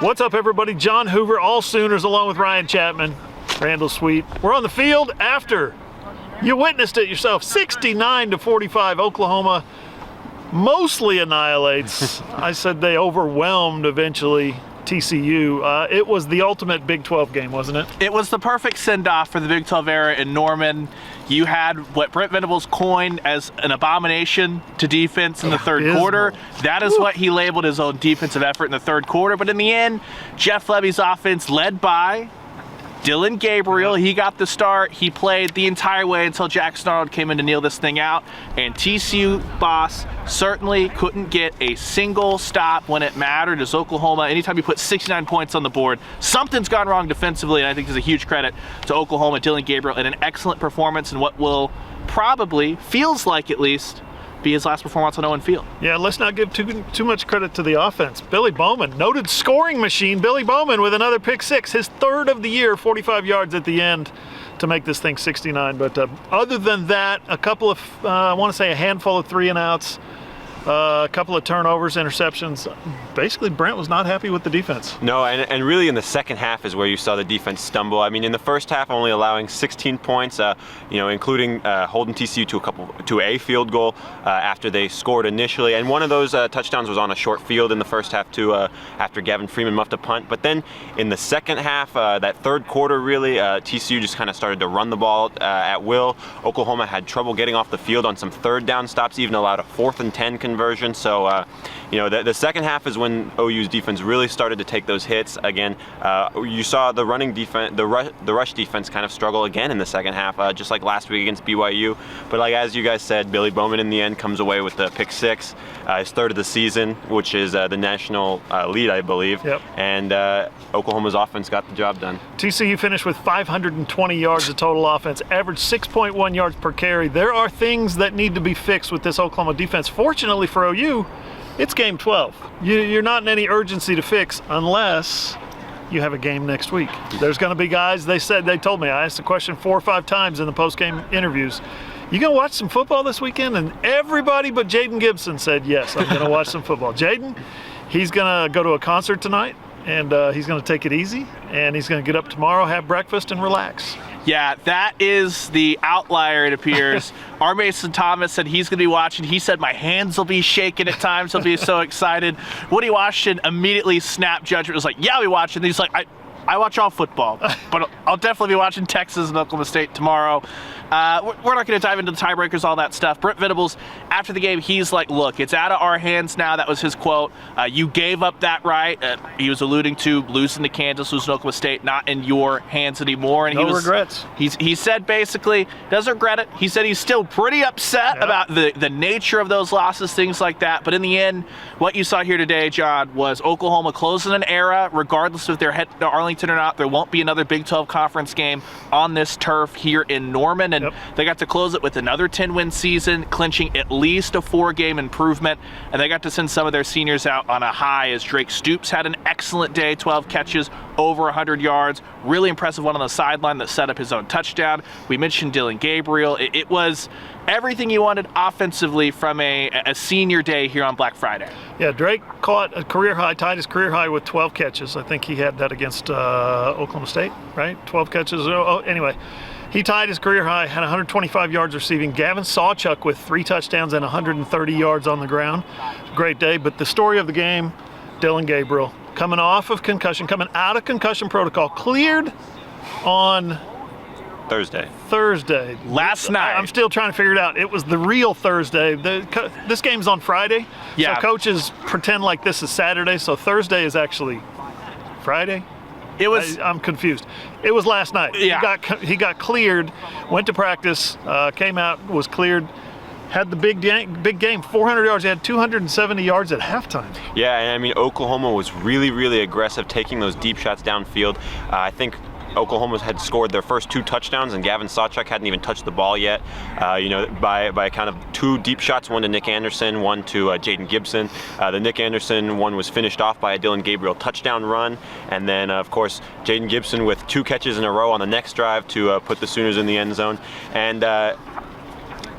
What's up, everybody? John Hoover, AllSooners, along with Ryan Chapman, Randall Sweet. We're on the field after you witnessed it yourself. 69-45, Oklahoma mostly annihilates. I said they overwhelmed eventually TCU. It was the ultimate Big 12 game, wasn't it? It was the perfect send-off for the Big 12 era in Norman. You had what Brent Venables coined as an abomination to defense in the third quarter. That is what he labeled his own defensive effort in the third quarter. But in the end, Jeff Lebby's offense, led by Dillon Gabriel, he got the start. He played the entire way until Jackson Arnold came in to kneel this thing out. And TCU boss certainly couldn't get a single stop when it mattered as Oklahoma. Anytime you put 69 points on the board, something's gone wrong defensively, and I think there's a huge credit to Oklahoma, Dillon Gabriel, and an excellent performance in what will probably, feels like at least, be his last performance on Owen Field. Yeah, let's not give too much credit to the offense. Billy Bowman, noted scoring machine, Billy Bowman with another pick six, his third of the year, 45 yards at the end to make this thing 69. But other than that, a couple of, I want to say a handful of 3-and-outs, a couple of turnovers, interceptions. Basically, Brent was not happy with the defense. No, and really in the second half is where you saw the defense stumble. I mean, in the first half, only allowing 16 points, including holding TCU to a field goal after they scored initially. And one of those touchdowns was on a short field in the first half too, after Gavin Freeman muffed a punt. But then in the second half, that third quarter, really, TCU just kind of started to run the ball at will. Oklahoma had trouble getting off the field on some third down stops, even allowed a 4th and 10 conversion. So, the second half is when OU's defense really started to take those hits. Again, you saw the running defense, the rush defense kind of struggle again in the second half, just like last week against BYU. But like as you guys said, Billy Bowman in the end comes away with the pick six, his third of the season, which is the national lead, I believe. Yep. And Oklahoma's offense got the job done. TCU finished with 520 yards of total offense, averaged 6.1 yards per carry. There are things that need to be fixed with this Oklahoma defense. Fortunately for OU, it's game 12. You're not in any urgency to fix unless you have a game next week. There's going to be guys, they told me, I asked the question 4 or 5 times in the post-game interviews, you going to watch some football this weekend? And everybody but Jaden Gibson said, yes, I'm going to watch some football. Jaden, he's going to go to a concert tonight, and he's going to take it easy, and he's going to get up tomorrow, have breakfast, and relax. Yeah, that is the outlier, it appears. R. Mason Thomas said he's going to be watching. He said, my hands will be shaking at times. He'll be so excited. Woody Washington immediately snapped judgment. Was like, yeah, we watch. And he's like, I watch all football, but I'll definitely be watching Texas and Oklahoma State tomorrow. We're not going to dive into the tiebreakers, all that stuff. Brent Venables, after the game, he's like, look, it's out of our hands now. That was his quote. You gave up that right. He was alluding to losing to Kansas, losing to Oklahoma State, not in your hands anymore. And no regrets. He said basically, doesn't regret it. He said he's still pretty upset about the nature of those losses, things like that. But in the end, what you saw here today, John, was Oklahoma closing an era, regardless if they're headed to Arlington or not. There won't be another Big 12 conference game on this turf here in Norman. And they got to close it with another 10-win season, clinching at least a 4-game improvement. And they got to send some of their seniors out on a high as Drake Stoops had an excellent day, 12 catches, over 100 yards. Really impressive one on the sideline that set up his own touchdown. We mentioned Dillon Gabriel. It was everything you wanted offensively from a senior day here on Black Friday. Yeah, Drake caught a career high, tied his career high with 12 catches. I think he had that against Oklahoma State, right? 12 catches. Anyway, he tied his career high, had 125 yards receiving. Gavin Sawchuk with 3 touchdowns and 130 yards on the ground. Great day. But the story of the game, Dillon Gabriel, coming off of concussion, coming out of concussion protocol, cleared on Thursday. Last night. I'm still trying to figure it out. It was the real Thursday. This game's on Friday. Yeah. So coaches pretend like this is Saturday, so Thursday is actually Friday. It was. I'm confused. It was last night. Yeah. He got cleared, went to practice, came out, was cleared, had the big game, 400 yards. He had 270 yards at halftime. Yeah, and I mean, Oklahoma was really, really aggressive, taking those deep shots downfield. I think Oklahoma had scored their first 2 touchdowns, and Gavin Sawchuk hadn't even touched the ball yet. By a count of 2 deep shots, one to Nick Anderson, one to Jaden Gibson. The Nick Anderson one was finished off by a Dillon Gabriel touchdown run, and then of course Jaden Gibson with 2 catches in a row on the next drive to put the Sooners in the end zone. And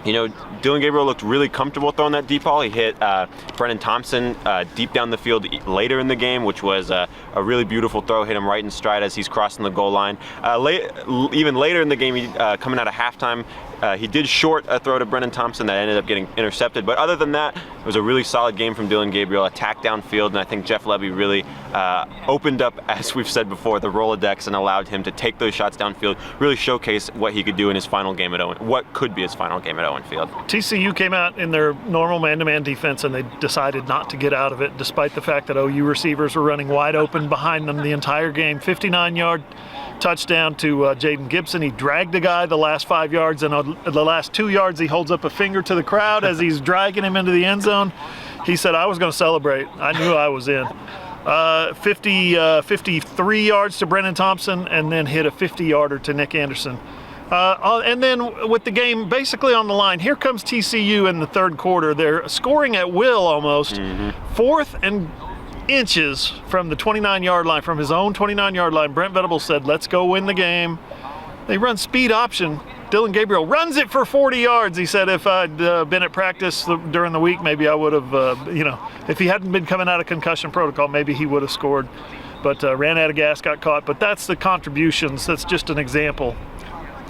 Dylan Gabriel looked really comfortable throwing that deep ball. He hit Brennan Thompson deep down the field later in the game, which was a really beautiful throw. Hit him right in stride as he's crossing the goal line. Even later in the game, coming out of halftime, he did short a throw to Brennan Thompson that ended up getting intercepted. But other than that, it was a really solid game from Dylan Gabriel. Attacked downfield, and I think Jeff Levy really opened up, as we've said before, the Rolodex and allowed him to take those shots downfield, really showcase what he could do in his final game at Owen, what could be his final game at Owen Field. TCU came out in their normal man-to-man defense, and they decided not to get out of it, despite the fact that OU receivers were running wide open behind them the entire game. 59-yard touchdown to Jaden Gibson. He dragged a guy the last 5 yards, and on the last 2 yards, he holds up a finger to the crowd as he's dragging him into the end zone. He said, "I was going to celebrate. I knew I was in." 53 yards to Brennan Thompson, and then hit a 50-yarder to Nick Anderson. And then with the game basically on the line, here comes TCU in the third quarter. They're scoring at will almost. Fourth and inches from the 29-yard line, from his own 29-yard line. Brent Venables said, "Let's go win the game." They run speed option. Dylan Gabriel runs it for 40 yards. He said, "If I'd been at practice during the week, maybe I would have, if he hadn't been coming out of concussion protocol, maybe he would have scored." But ran out of gas, got caught. But that's the contributions. That's just an example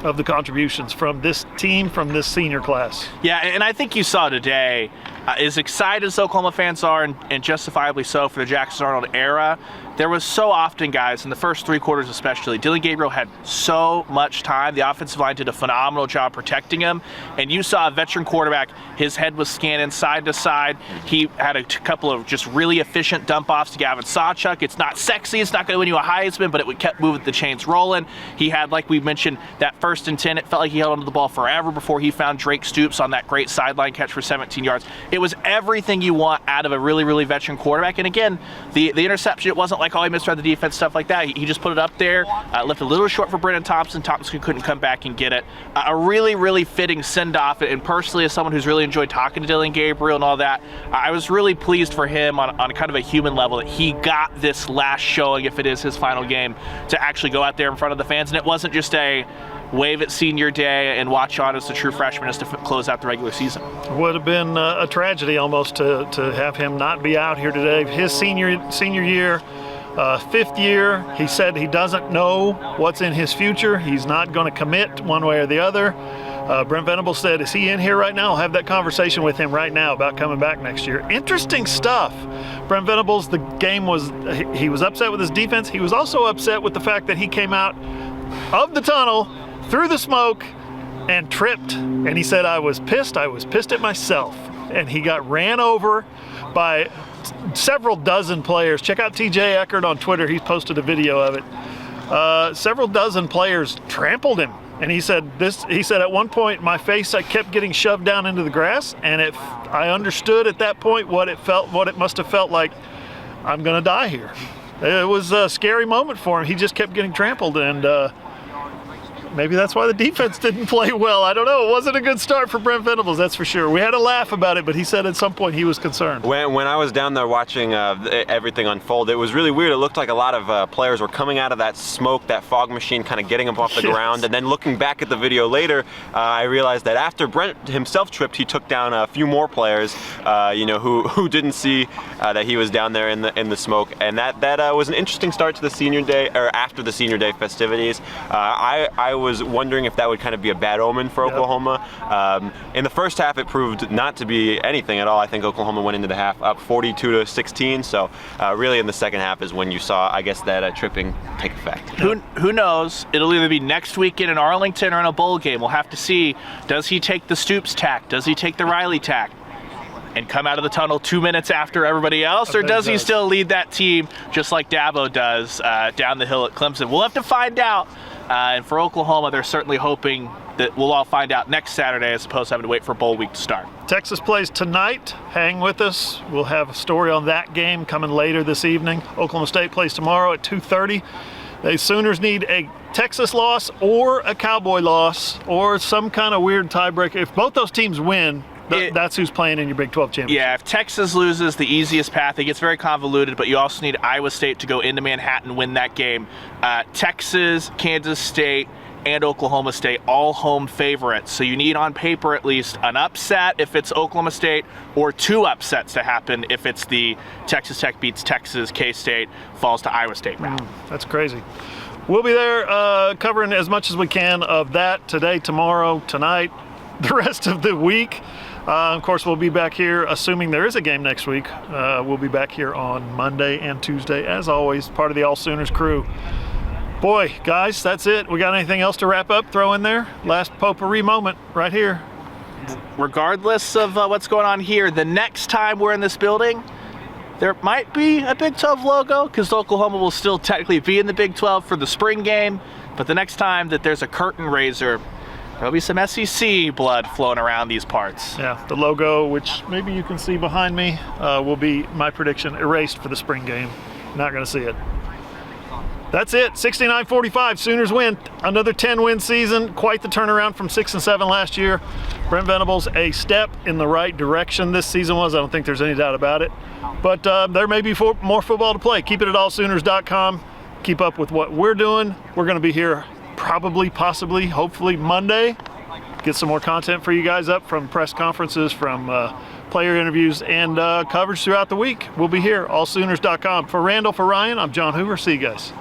of the contributions from this team, from this senior class. Yeah, and I think you saw today, as excited as Oklahoma fans are, and justifiably so for the Jackson Arnold era, there was so often, guys, in the first three quarters especially, Dylan Gabriel had so much time. The offensive line did a phenomenal job protecting him, and you saw a veteran quarterback, his head was scanning side to side. He had a couple of just really efficient dump-offs to Gavin Sawchuk. It's not sexy, it's not going to win you a Heisman, but it kept moving the chains rolling. He had, like we mentioned, that 1st and 10. It felt like he held onto the ball forever before he found Drake Stoops on that great sideline catch for 17 yards. It was everything you want out of a really, really veteran quarterback. And again, the interception, it wasn't like, oh, he misread the defense, stuff like that. He just put it up there, left a little short for Brennan Thompson. Thompson couldn't come back and get it. A really, really fitting send-off. And personally, as someone who's really enjoyed talking to Dylan Gabriel and all that, I was really pleased for him on kind of a human level that he got this last showing, if it is his final game, to actually go out there in front of the fans. And it wasn't just a wave at senior day and watch on as the true freshman as to close out the regular season. Would have been a tragedy almost to have him not be out here today. His senior year, 5th year, he said he doesn't know what's in his future. He's not going to commit one way or the other. Brent Venables said, "Is he in here right now? I'll have that conversation with him right now about coming back next year." Interesting stuff. Brent Venables, the game was, he was upset with his defense. He was also upset with the fact that he came out of the tunnel through the smoke and tripped. And he said, I was pissed at myself. And he got ran over by several dozen players. Check out TJ Eckert on Twitter. He's posted a video of it. Several dozen players trampled him. And he said at one point, my face, I kept getting shoved down into the grass, and I understood at that point what it must have felt like. I'm gonna die here. It was a scary moment for him. He just kept getting trampled, and maybe that's why the defense didn't play well. I don't know. It wasn't a good start for Brent Venables, that's for sure. We had a laugh about it, but he said at some point he was concerned. When I was down there watching everything unfold, it was really weird. It looked like a lot of players were coming out of that smoke, that fog machine, kind of getting up off the ground. And then looking back at the video later, I realized that after Brent himself tripped, he took down a few more players, who didn't see that he was down there in the smoke. And that was an interesting start to the senior day, or after the senior day festivities. I was wondering if that would kind of be a bad omen for Oklahoma. In the first half, it proved not to be anything at all. I think Oklahoma went into the half up 42-16. So really in the second half is when you saw, I guess, that tripping take effect. Who knows? It'll either be next weekend in Arlington or in a bowl game. We'll have to see. Does he take the Stoops tack? Does he take the Riley tack and come out of the tunnel 2 minutes after everybody else? Or does he still lead that team just like Dabo does down the hill at Clemson? We'll have to find out. And for Oklahoma, they're certainly hoping that we'll all find out next Saturday as opposed to having to wait for bowl week to start. Texas plays tonight. Hang with us. We'll have a story on that game coming later this evening. Oklahoma State plays tomorrow at 2:30. The Sooners need a Texas loss or a Cowboy loss or some kind of weird tiebreaker. If both those teams win, that's who's playing in your Big 12 championship. Yeah, if Texas loses, the easiest path, it gets very convoluted, but you also need Iowa State to go into Manhattan, win that game. Texas, Kansas State, and Oklahoma State, all home favorites. So you need on paper at least an upset if it's Oklahoma State, or 2 upsets to happen if it's the Texas Tech beats Texas, K-State falls to Iowa State route. That's crazy. We'll be there covering as much as we can of that today, tomorrow, tonight, the rest of the week. Of course, we'll be back here, assuming there is a game next week. We'll be back here on Monday and Tuesday, as always, part of the AllSooners crew. Boy, guys, that's it. We got anything else to wrap up, throw in there? Last potpourri moment right here. Regardless of what's going on here, the next time we're in this building, there might be a Big 12 logo, because Oklahoma will still technically be in the Big 12 for the spring game. But the next time that there's a curtain raiser, there'll be some SEC blood flowing around these parts. Yeah, the logo, which maybe you can see behind me, will be, my prediction, erased for the spring game. Not going to see it. That's it, 69-45, Sooners win. Another 10-win season, quite the turnaround from 6-7 last year. Brent Venables, a step in the right direction this season was. I don't think there's any doubt about it. But there may be more football to play. Keep it at allsooners.com. Keep up with what we're doing. We're going to be here probably, possibly, hopefully Monday. Get some more content for you guys up from press conferences, from player interviews, and coverage throughout the week. We'll be here, allsooners.com. For Randall, for Ryan, I'm John Hoover. See you guys.